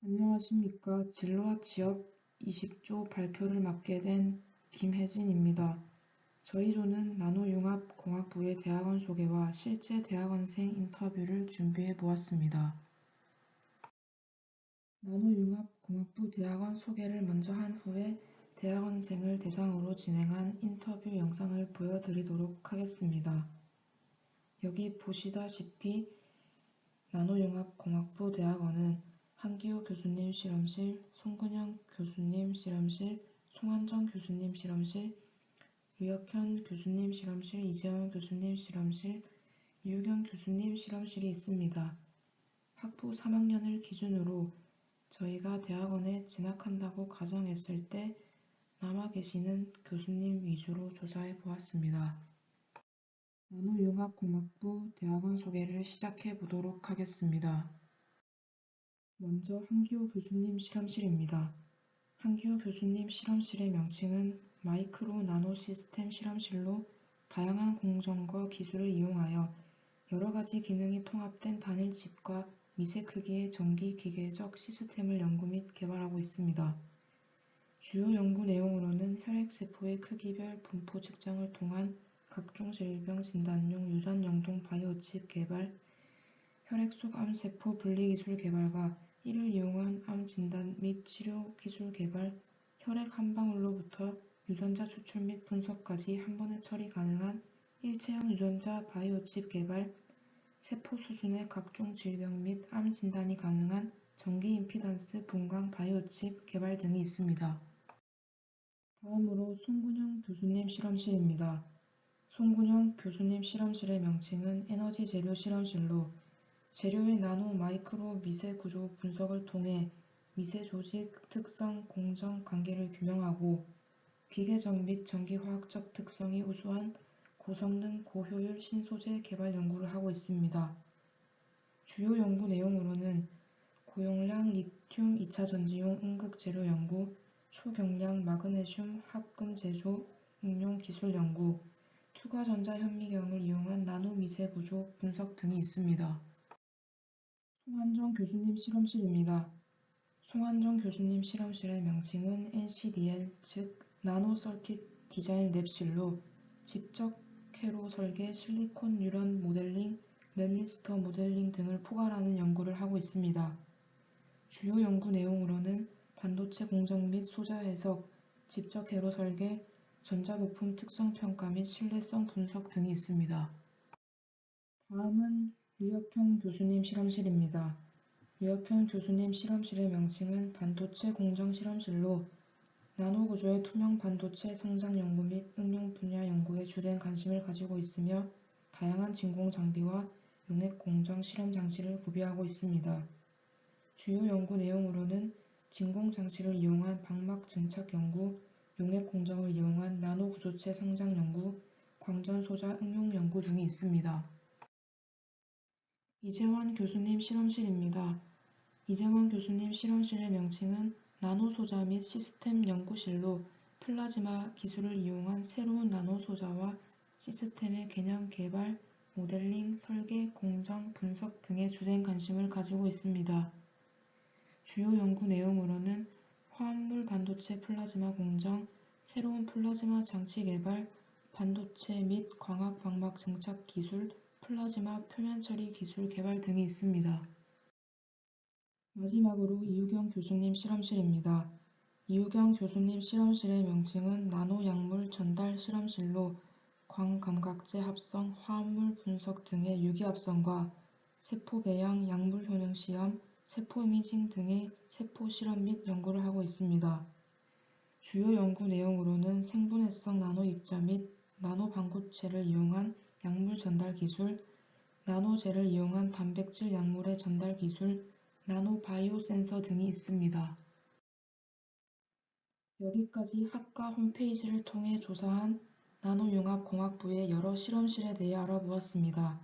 안녕하십니까. 진로와 취업 20조 발표를 맡게 된 김혜진입니다. 저희 조는 나노융합공학부의 대학원 소개와 실제 대학원생 인터뷰를 준비해 보았습니다. 나노융합공학부 대학원 소개를 먼저 한 후에 대학원생을 대상으로 진행한 인터뷰 영상을 보여드리도록 하겠습니다. 여기 보시다시피 나노융합공학부 대학원은 한기호 교수님 실험실, 송근영 교수님 실험실, 송한정 교수님 실험실, 유혁현 교수님 실험실, 이재원 교수님 실험실, 이유경 교수님 실험실이 있습니다. 학부 3학년을 기준으로 저희가 대학원에 진학한다고 가정했을 때 남아 계시는 교수님 위주로 조사해 보았습니다. 나노융합공학부 대학원 소개를 시작해 보도록 하겠습니다. 먼저 한기호 교수님 실험실입니다. 한기호 교수님 실험실의 명칭은 마이크로 나노 시스템 실험실로 다양한 공정과 기술을 이용하여 여러 가지 기능이 통합된 단일 칩과 미세 크기의 전기 기계적 시스템을 연구 및 개발하고 있습니다. 주요 연구 내용으로는 혈액세포의 크기별 분포 측정을 통한 각종 질병 진단용 유전 영동 바이오칩 개발, 혈액 속 암세포 분리 기술 개발과 이를 이용한 암 진단 및 치료 기술 개발, 혈액 한 방울로부터 유전자 추출 및 분석까지 한 번에 처리 가능한 일체형 유전자 바이오칩 개발, 세포 수준의 각종 질병 및 암 진단이 가능한 전기 임피던스 분광 바이오칩 개발 등이 있습니다. 다음으로 송근영 교수님 실험실입니다. 송근영 교수님 실험실의 명칭은 에너지 재료 실험실로 재료의 나노 마이크로 미세 구조 분석을 통해 미세 조직 특성 공정 관계를 규명하고 기계적 및 전기화학적 특성이 우수한 고성능 고효율 신소재 개발 연구를 하고 있습니다. 주요 연구 내용으로는 고용량 리튬 2차 전지용 응급 재료 연구, 초경량 마그네슘 합금 제조 응용 기술 연구, 투과전자 현미경을 이용한 나노 미세 구조 분석 등이 있습니다. 송한정 교수님 실험실입니다. 송한정 교수님 실험실의 명칭은 NCDL 즉 나노 서킷 디자인 랩실로 직접회로 설계, 실리콘 뉴런 모델링, 맵리스터 모델링 등을 포괄하는 연구를 하고 있습니다. 주요 연구 내용으로는 반도체 공정 및 소자 해석, 직접회로 설계, 전자부품 특성 평가 및 신뢰성 분석 등이 있습니다. 다음은 유혁현 교수님 실험실입니다. 유혁현 교수님 실험실의 명칭은 반도체 공정 실험실로 나노구조의 투명 반도체 성장 연구 및 응용 분야 연구에 주된 관심을 가지고 있으며 다양한 진공 장비와 용액 공정 실험 장치를 구비하고 있습니다. 주요 연구 내용으로는 진공 장치를 이용한 방막 증착 연구, 용액 공정을 이용한 나노 구조체 성장 연구, 광전 소자 응용 연구 등이 있습니다. 이재원 교수님 실험실입니다. 이재원 교수님 실험실의 명칭은 나노소자 및 시스템 연구실로 플라즈마 기술을 이용한 새로운 나노소자와 시스템의 개념 개발, 모델링, 설계, 공정, 분석 등에 주된 관심을 가지고 있습니다. 주요 연구 내용으로는 화합물 반도체 플라즈마 공정, 새로운 플라즈마 장치 개발, 반도체 및 광학 방막 증착 기술, 플라즈마 표면 처리 기술 개발 등이 있습니다. 마지막으로 이유경 교수님 실험실입니다. 이유경 교수님 실험실의 명칭은 나노 약물 전달 실험실로 광감각제 합성, 화합물 분석 등의 유기합성과 세포 배양, 약물 효능 시험, 세포 이미징 등의 세포 실험 및 연구를 하고 있습니다. 주요 연구 내용으로는 생분해성 나노 입자 및 나노 방구체를 이용한 약물 전달 기술, 나노젤을 이용한 단백질 약물의 전달 기술, 나노 바이오 센서 등이 있습니다. 여기까지 학과 홈페이지를 통해 조사한 나노융합공학부의 여러 실험실에 대해 알아보았습니다.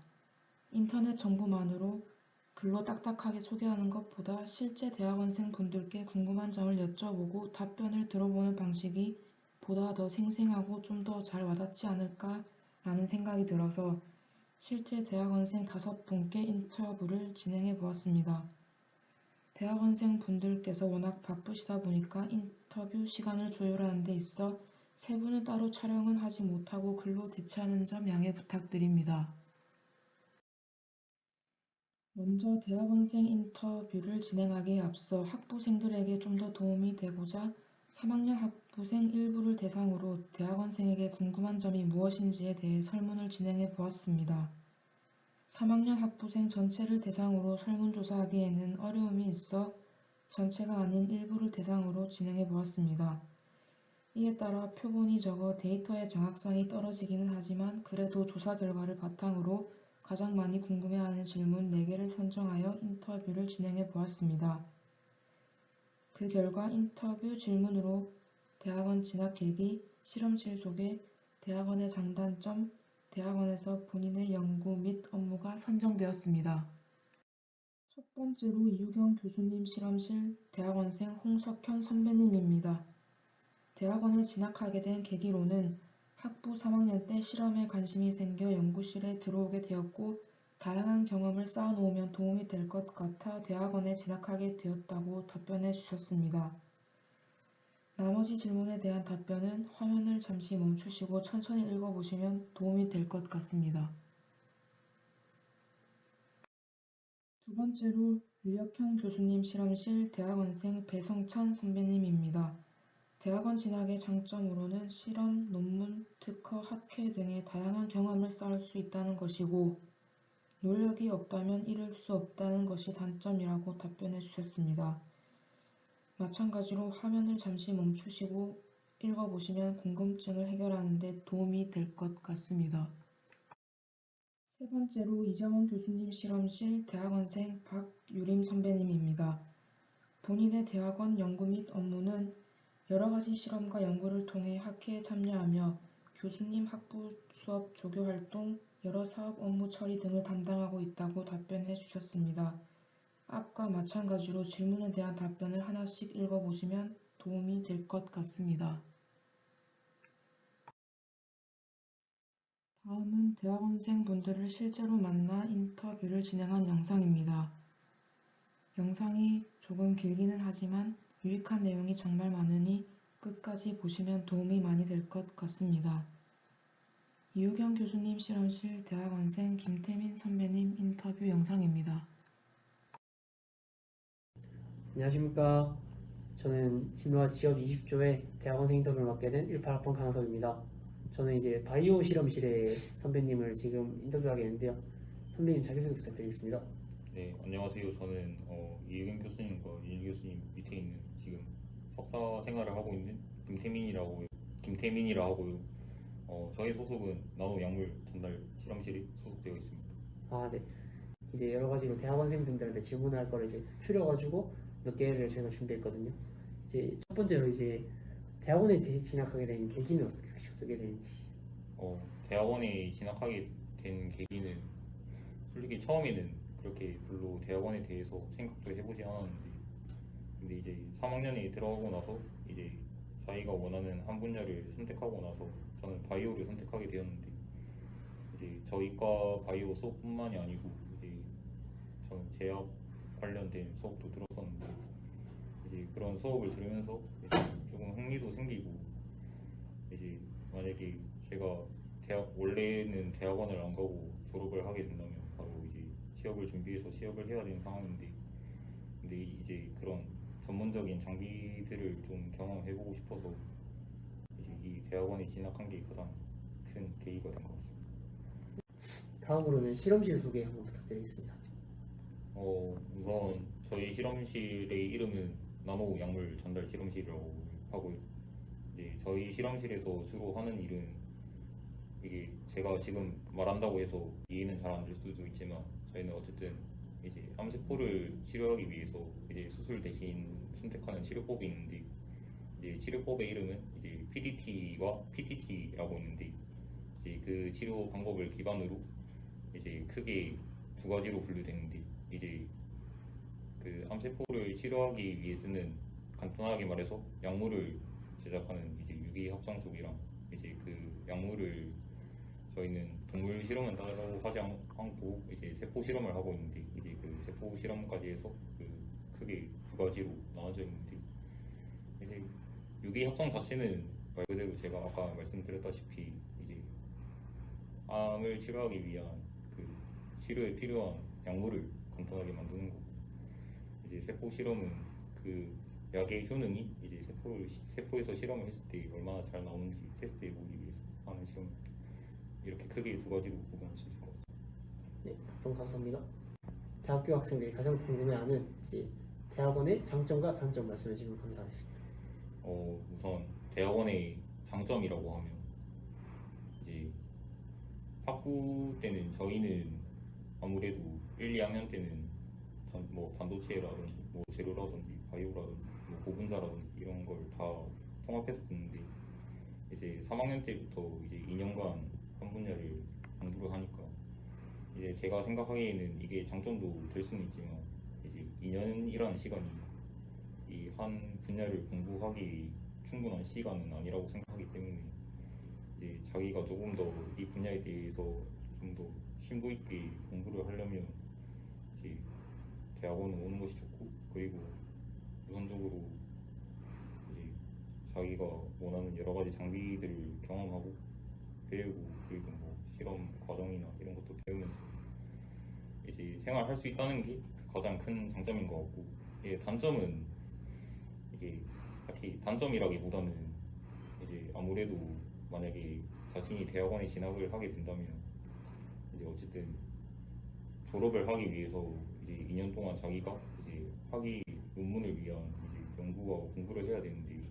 인터넷 정보만으로 글로 딱딱하게 소개하는 것보다 실제 대학원생 분들께 궁금한 점을 여쭤보고 답변을 들어보는 방식이 보다 더 생생하고 좀 더 잘 와닿지 않을까 라는 생각이 들어서 실제 대학원생 5분께 인터뷰를 진행해 보았습니다. 대학원생 분들께서 워낙 바쁘시다 보니까 인터뷰 시간을 조율하는 데 있어 세 분을 따로 촬영은 하지 못하고 글로 대체하는 점 양해 부탁드립니다. 먼저 대학원생 인터뷰를 진행하기에 앞서 학부생들에게 좀 더 도움이 되고자 3학년 학부생 일부를 대상으로 대학원생에게 궁금한 점이 무엇인지에 대해 설문을 진행해 보았습니다. 3학년 학부생 전체를 대상으로 설문조사하기에는 어려움이 있어 전체가 아닌 일부를 대상으로 진행해 보았습니다. 이에 따라 표본이 적어 데이터의 정확성이 떨어지기는 하지만 그래도 조사 결과를 바탕으로 가장 많이 궁금해하는 질문 4개를 선정하여 인터뷰를 진행해 보았습니다. 그 결과 인터뷰 질문으로 대학원 진학 계기, 실험실 소개, 대학원의 장단점, 대학원에서 본인의 연구 및 업무가 선정되었습니다. 첫 번째로 이유경 교수님 실험실 대학원생 홍석현 선배님입니다. 대학원에 진학하게 된 계기로는 학부 3학년 때 실험에 관심이 생겨 연구실에 들어오게 되었고 다양한 경험을 쌓아놓으면 도움이 될 것 같아 대학원에 진학하게 되었다고 답변해 주셨습니다. 나머지 질문에 대한 답변은 화면을 잠시 멈추시고 천천히 읽어보시면 도움이 될 것 같습니다. 두 번째로 류혁현 교수님 실험실 대학원생 배성찬 선배님입니다. 대학원 진학의 장점으로는 실험, 논문, 특허, 학회 등의 다양한 경험을 쌓을 수 있다는 것이고 노력이 없다면 이룰 수 없다는 것이 단점이라고 답변해 주셨습니다. 마찬가지로 화면을 잠시 멈추시고 읽어보시면 궁금증을 해결하는 데 도움이 될 것 같습니다. 세 번째로 이정원 교수님 실험실 대학원생 박유림 선배님입니다. 본인의 대학원 연구 및 업무는 여러 가지 실험과 연구를 통해 학회에 참여하며 교수님 학부 수업 조교 활동, 여러 사업 업무 처리 등을 담당하고 있다고 답변해 주셨습니다. 앞과 마찬가지로 질문에 대한 답변을 하나씩 읽어보시면 도움이 될 것 같습니다. 다음은 대학원생 분들을 실제로 만나 인터뷰를 진행한 영상입니다. 영상이 조금 길기는 하지만 유익한 내용이 정말 많으니 끝까지 보시면 도움이 많이 될 것 같습니다. 이우경 교수님 실험실 대학원생 김태민 선배님 인터뷰 영상입니다. 안녕하십니까. 저는 진화 지역 20조의 대학원생 인터뷰를 맡게 된 18학번 강석입니다. 저는 이제 바이오 실험실의 선배님을 지금 인터뷰하게 했는데요. 선배님 자기소개 부탁드리겠습니다. 네, 안녕하세요. 저는 이의근 교수님과 이일 교수님 밑에 있는 지금 석사 생활을 하고 있는 김태민이라고 하고요. 저희 소속은 나노 약물 전달 실험실에 소속되어 있습니다. 아, 네. 이제 여러 가지로 대학원생분들한테 질문할 거를 이제 추려가지고 몇 개를 저희가 준비했거든요. 이제 첫 번째로 이제 대학원에 진학하게 된 계기는 어떻게 되는지. 대학원에 진학하게 된 계기는 솔직히 처음에는 그렇게 별로 대학원에 대해서 생각도 해보지 않았는데, 근데 이제 3학년에 들어가고 나서 이제 자기가 원하는 한 분야를 선택하고 나서 저는 바이오를 선택하게 되었는데, 이제 저희과 바이오 수업뿐만이 아니고 이제 저는 제약 관련된 수업도 들었었는데, 이제 그런 수업을 들으면서 이제 조금 흥미도 생기고, 이제 만약에 제가 원래는 대학원을 안 가고 졸업을 하게 된다면 바로 이제 취업을 준비해서 취업을 해야 되는 상황인데, 근데 이제 그런 전문적인 장비들을 좀 경험해보고 싶어서 이제 이 대학원에 진학한 게 가장 큰 계기가 된 것 같습니다. 다음으로는 실험실 소개 한번 부탁드리겠습니다. 우선 저희 실험실의 이름은 나노 약물 전달 실험실이라고 하고요. 이제 저희 실험실에서 주로 하는 일은, 이게 제가 지금 말한다고 해서 이해는 잘 안 될 수도 있지만, 저희는 어쨌든 이제 암세포를 치료하기 위해서 이제 수술 대신 선택하는 치료법이 있는데, 이제 치료법의 이름은 이제 PDT와 PTT라고 있는데, 이제 그 치료 방법을 기반으로 이제 크게 두 가지로 분류되는데, 이제 그 암세포를 치료하기 위해서는 간단하게 말해서 약물을 제작하는 이제 유기 합성 쪽이랑, 이제 그 약물을 저희는 동물 실험은 따로 하지 않고 이제 세포 실험을 하고 있는데, 이제 그 세포 실험까지 해서 그 크게 두 가지로 나눠져 있는데 이제 유기 협정 자체는 말 그대로 제가 아까 말씀드렸다시피 이제 암을 치료하기 위한 그 치료에 필요한 약물을 간단하게 만드는 거고 이제 세포 실험은 그 약의 효능이 이제 세포에서 실험을 했을 때 얼마나 잘 나오는지 테스트해 보기 위해서 하는 실험 이렇게 크게 두 가지로 구분할 수 있을 것 같아요. 네, 답변 감사합니다. 대학교 학생들이 가장 궁금해하는 이제 대학원의 장점과 단점 말씀해 주시면 감사하겠습니다. 우선 대학원의 장점이라고 하면 이제 학부 때는 저희는 아무래도 1, 2학년 때는 뭐 반도체라든지 뭐 재료라든지 바이오라든지 뭐 고분자라든지 이런 걸 다 통합해서 듣는데 이제 3학년 때부터 이제 2년간 한 분야를 공부를 하니까 이제 제가 생각하기에는 이게 장점도 될 수는 있지만 이제 2년이라는 시간이 이 한 분야를 공부하기 충분한 시간은 아니라고 생각하기 때문에 이제 자기가 조금 더 이 분야에 대해서 좀 더 심도 있게 공부를 하려면 이제 대학원을 오는 것이 좋고 그리고 우선적으로 이제 자기가 원하는 여러 가지 장비들을 경험하고 배우고 그리고 뭐 실험 과정이나 이런 것도 배우면서 이제 생활할 수 있다는 게 가장 큰 장점인 것 같고 예, 단점은 이게 딱히 단점이라기보다는 이제 아무래도 만약에 자신이 대학원에 진학을 하게 된다면 이제 어쨌든 졸업을 하기 위해서 이제 2년 동안 자기가 이제 학위 논문을 위한 이제 연구와 공부를 해야 되는데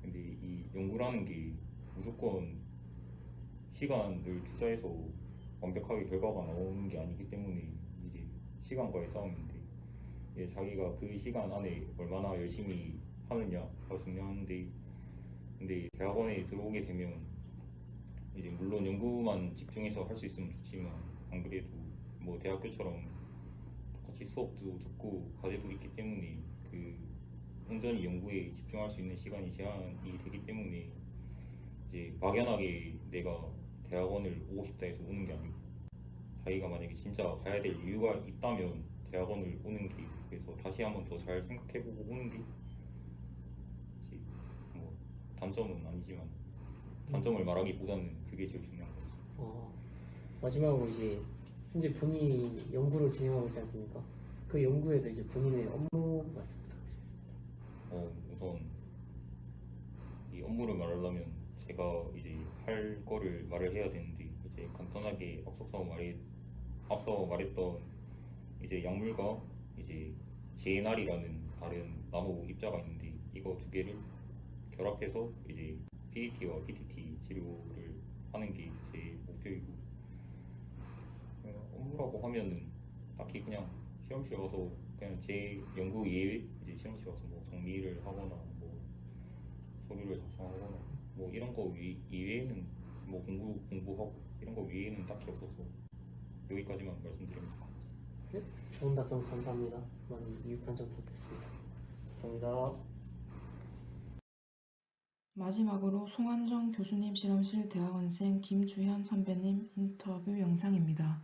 근데 이 연구라는 게 무조건 시간을 투자해서 완벽하게 결과가 나오는 게 아니기 때문에 이제 시간과의 싸움인데 이제 자기가 그 시간 안에 얼마나 열심히 하느냐가 중요한데 근데 대학원에 들어오게 되면 이제 물론 연구만 집중해서 할 수 있으면 좋지만 안 그래도 뭐 대학교처럼 똑같이 수업도 듣고 과제도 있기 때문에 그 온전히 연구에 집중할 수 있는 시간이 제한이 되기 때문에 이제 막연하게 내가 대학원을 오고 싶다 해서 오는 게 아니고 자기가 만약에 진짜 가야 될 이유가 있다면 대학원을 오는 게 그래서 다시 한번 더 잘 생각해보고 오는 게 이제 뭐 단점은 아니지만 단점을 말하기보다는 그게 제일 중요한 거죠. 마지막으로 이제 현재 본인이 연구를 진행하고 있지 않습니까? 그 연구에서 이제 본인의 업무 말씀 부탁드리겠습니다. 우선 이 업무를 말하려면 제가 이제 할 거를 말을 해야 되는데 이제 간단하게 앞서 말했던 이제 약물과 이제 JNR이라는 다른 나노 입자가 있는데 이거 두 개를 결합해서 이제 PDT와 PTT 치료를 하는 게 제 목표이고 업무라고 하면은 딱히 그냥 실험실 와서 그냥 제 연구 예외 이제 실험실 와서 뭐 정리를 하거나 뭐 서류를 작성하거나 뭐 이런 거 이외에는 뭐 공부하고 이런 거 외에는 딱히 없어서 여기까지만 말씀드리면 좋을 것 같아요. 네, 좋은 답변 감사합니다. 많이 유익한 정보 됐습니다. 감사합니다. 마지막으로 송한정 교수님 실험실 대학원생 김주현 선배님 인터뷰 영상입니다.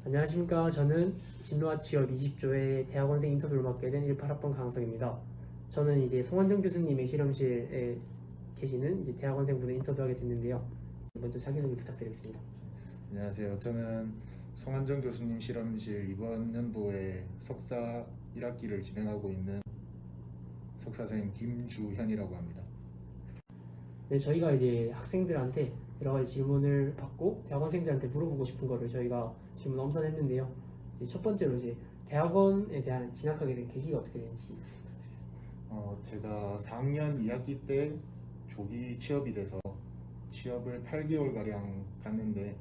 안녕하십니까. 저는 진로와 취업 20조의 대학원생 인터뷰를 맡게 된 18학번 강석입니다. 저는 이제 송한정 교수님의 실험실에 계시는 이제 대학원생분을 인터뷰하게 됐는데요. 먼저 자기소개 부탁드리겠습니다. 안녕하세요. 저는 송한정 교수님 실험실 이번 연도에 석사 1학기를 진행하고 있는 석사생 김주현이라고 합니다. 네, 저희가 이제 학생들한테 여러 가지 질문을 받고 대학원생들한테 물어보고 싶은 거를 저희가 질문 엄선했는데요. 이제 첫 번째로 이제 대학원에 대한 진학하게 된 계기가 어떻게 되는지 부탁드리겠습니다. 제가 4학년 2학기 때 조기 취업이 돼서 취업을 8개월 가량 갔는데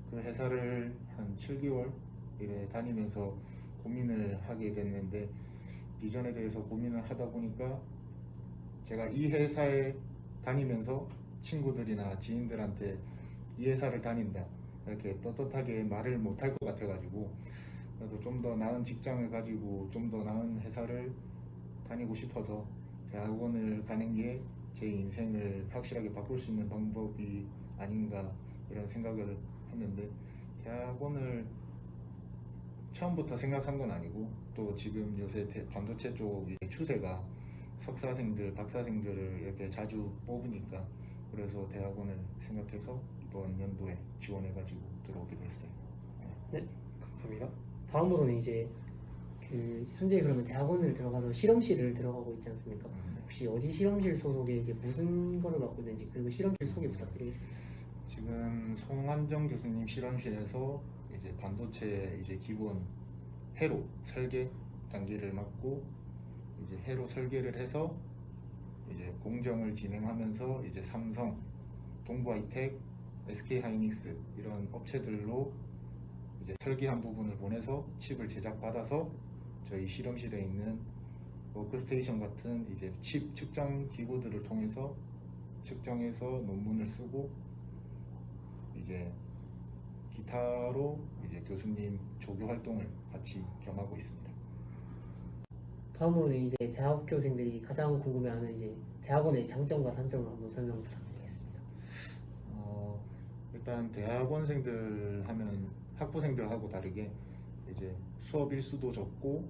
그 회사를 한 7개월 이래 다니면서 고민을 하게 됐는데 비전에 대해서 고민을 하다 보니까 제가 이 회사에 다니면서 친구들이나 지인들한테 이 회사를 다닌다 이렇게 떳떳하게 말을 못할 것 같아가지고 그래도 좀 더 나은 직장을 가지고 좀 더 나은 회사를 다니고 싶어서 대학원을 가는 게 제 인생을 확실하게 바꿀 수 있는 방법이 아닌가 이런 생각을 했는데 대학원을 처음부터 생각한 건 아니고 또 지금 요새 반도체 쪽 이제 추세가 석사생들, 박사생들을 이렇게 자주 뽑으니까 그래서 대학원을 생각해서 이번 연도에 지원해가지고 들어오게 됐어요. 네, 감사합니다. 다음으로는 이제 그 현재 그러면 대학원을 들어가서 실험실을 들어가고 있지 않습니까? 혹시 어디 실험실 소속에 이제 무슨 거를 맡고 있는지 그리고 실험실 소개 부탁드리겠습니다. 지금 송환정 교수님 실험실에서 이제 반도체 이제 기본 회로 설계 단계를 맡고 이제 회로 설계를 해서 이제 공정을 진행하면서 이제 삼성, 동부하이텍, SK하이닉스 이런 업체들로 이제 설계한 부분을 보내서 칩을 제작받아서 저희 실험실에 있는 워크스테이션 같은 이제 칩 측정 기구들을 통해서 측정해서 논문을 쓰고 이제 기타로 이제 교수님 조교 활동을 같이 겸하고 있습니다. 다음으로는 이제 대학교생들이 가장 궁금해하는 이제 대학원의 장점과 단점을 한번 설명 부탁드리겠습니다. 일단 대학원생들 하면 학부생들하고 다르게 이제 수업 일수도 적고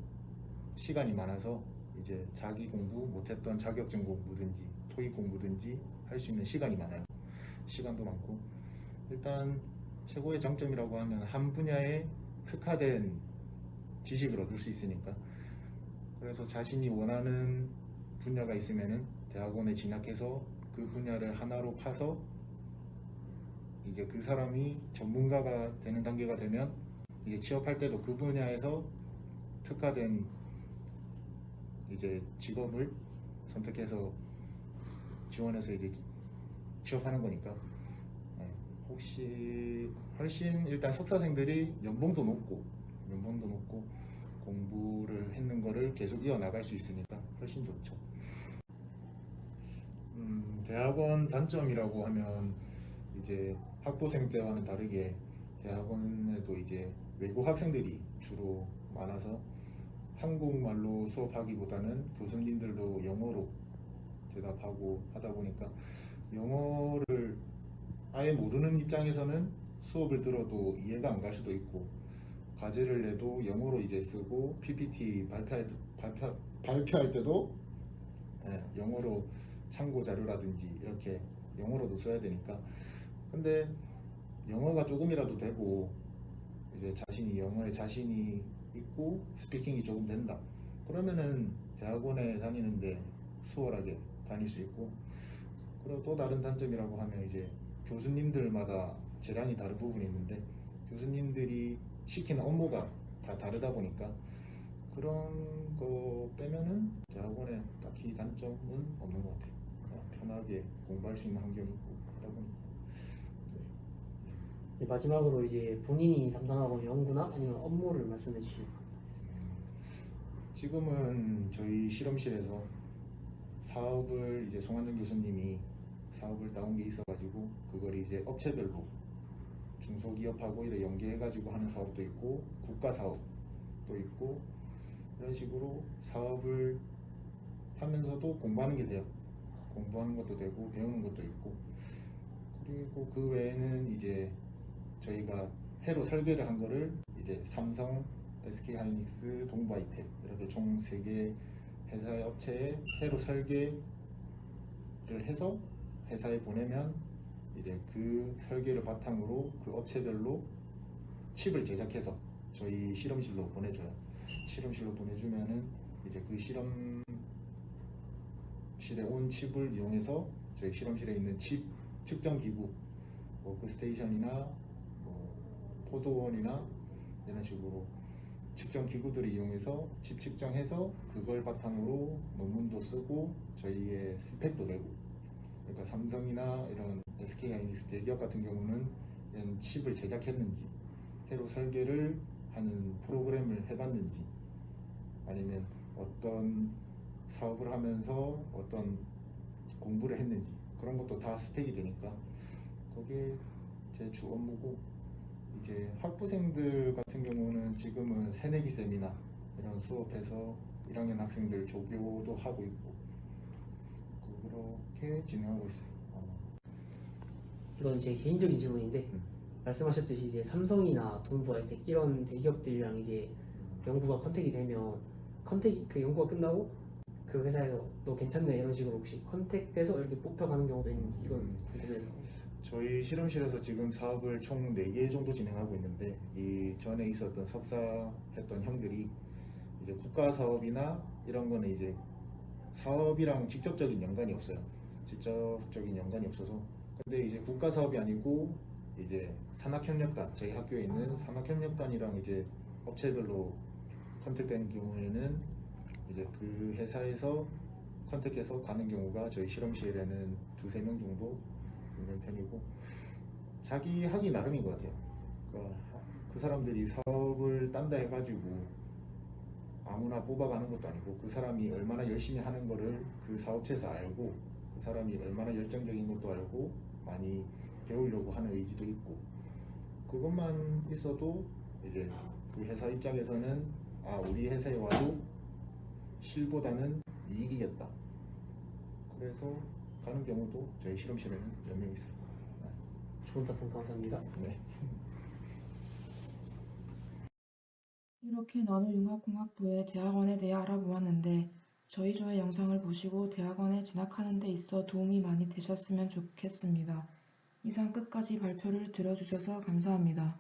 시간이 많아서 이제 자기 공부 못했던 자격증 공부든지 토익 공부든지 할 수 있는 시간이 많아요. 시간도 많고 일단 최고의 장점이라고 하면 한 분야에 특화된 지식을 얻을 수 있으니까 그래서 자신이 원하는 분야가 있으면은 대학원에 진학해서 그 분야를 하나로 파서 이제 그 사람이 전문가가 되는 단계가 되면 이제 취업할 때도 그 분야에서 특화된 이제 직업을 선택해서 지원해서 이제 취업하는 거니까 혹시 훨씬 일단 석사생들이 연봉도 높고 공부를 했는 거를 계속 이어나갈 수 있으니까 훨씬 좋죠. 대학원 단점이라고 하면 이제 학부생 때와는 다르게 대학원에도 이제 외국 학생들이 주로 많아서 한국말로 수업하기보다는 교수님들도 영어로 대답하고 하다 보니까 영어를 아예 모르는 입장에서는 수업을 들어도 이해가 안 갈 수도 있고 과제를 내도 영어로 이제 쓰고 PPT 발표할 때도 영어로 참고 자료라든지 이렇게 영어로도 써야 되니까 근데 영어가 조금이라도 되고 이제 자신이 영어에 자신이 있고 스피킹이 조금 된다 그러면은 대학원에 다니는데 수월하게 다닐 수 있고 그리고 또 다른 단점이라고 하면 이제 교수님들마다 재량이 다른 부분이 있는데 교수님들이 시키는 업무가 다 다르다 보니까 그런 거 빼면은 대학원에 딱히 단점은 없는 것 같아요. 그냥 편하게 공부할 수 있는 환경이 있고 하다 보니까 네, 마지막으로 이제 본인이 담당하고 있는 연구나 아니면 업무를 말씀해 주시면 감사하겠습니다. 지금은 저희 실험실에서 사업을 이제 송환정 교수님이 사업을 따온 게 있어가지고 그걸 이제 업체별로 중소기업하고 이렇게 연계해가지고 하는 사업도 있고 국가 사업도 있고 이런 식으로 사업을 하면서도 공부하는 게 돼요. 공부하는 것도 되고 배우는 것도 있고 그리고 그 외에는 이제 저희가 회로 설계를 한 거를 이제 삼성, SK하이닉스, 동부하이텍 이렇게 총 3개 회사의 업체에 회로 설계를 해서 회사에 보내면 이제 그 설계를 바탕으로 그 업체별로 칩을 제작해서 저희 실험실로 보내줘요. 실험실로 보내주면은 이제 그 실험실에 온 칩을 이용해서 저희 실험실에 있는 칩 측정 기구, 워크스테이션이나 포도원이나 이런 식으로 측정 기구들을 이용해서 칩 측정해서 그걸 바탕으로 논문도 쓰고 저희의 스펙도 내고 그러니까 삼성이나 이런 SK하이닉스 대기업 같은 경우는 이런 칩을 제작했는지 회로 설계를 하는 프로그램을 해봤는지 아니면 어떤 사업을 하면서 어떤 공부를 했는지 그런 것도 다 스펙이 되니까 그게 제 주 업무고 이제 학부생들 같은 경우는 지금은 새내기 세미나 이런 수업해서 1학년 학생들 조교도 하고 있고 그렇게 진행하고 있어요. 이건 제 개인적인 질문인데 말씀하셨듯이 이제 삼성이나 동부하이텍 이런 대기업들이랑 이제 연구가 컨택이 되면 그 연구가 끝나고 그 회사에서 너 괜찮네 이런 식으로 혹시 컨택돼서 이렇게 뽑혀가는 경우도 있는지 이건 궁금해요. 저희 실험실에서 지금 사업을 총 4개 정도 진행하고 있는데 이 전에 있었던 석사 했던 형들이 이제 국가 사업이나 이런 거는 이제 사업이랑 직접적인 연관이 없어요. 직접적인 연관이 없어서. 근데 이제 국가 사업이 아니고 이제 산학협력단, 저희 학교에 있는 산학협력단이랑 이제 업체별로 컨택된 경우에는 이제 그 회사에서 컨택해서 가는 경우가 저희 실험실에는 2~3명 정도 있는 편이고, 자기 하기 나름인 것 같아요. 그러니까 그 사람들이 사업을 딴다 해가지고 아무나 뽑아가는 것도 아니고 그 사람이 얼마나 열심히 하는 거를 그 사업체에서 알고 그 사람이 얼마나 열정적인 것도 알고 많이 배우려고 하는 의지도 있고, 그것만 있어도 이제 그 회사 입장에서는 아 우리 회사에 와도 실보다는 이익이겠다. 그래서 가는 경우도 저희 실험실에는 몇 명 있어요. 좋은 답변 감사합니다. 네. 이렇게 나노융합공학부의 대학원에 대해 알아보았는데 저희 조의 영상을 보시고 대학원에 진학하는 데 있어 도움이 많이 되셨으면 좋겠습니다. 이상 끝까지 발표를 들어주셔서 감사합니다.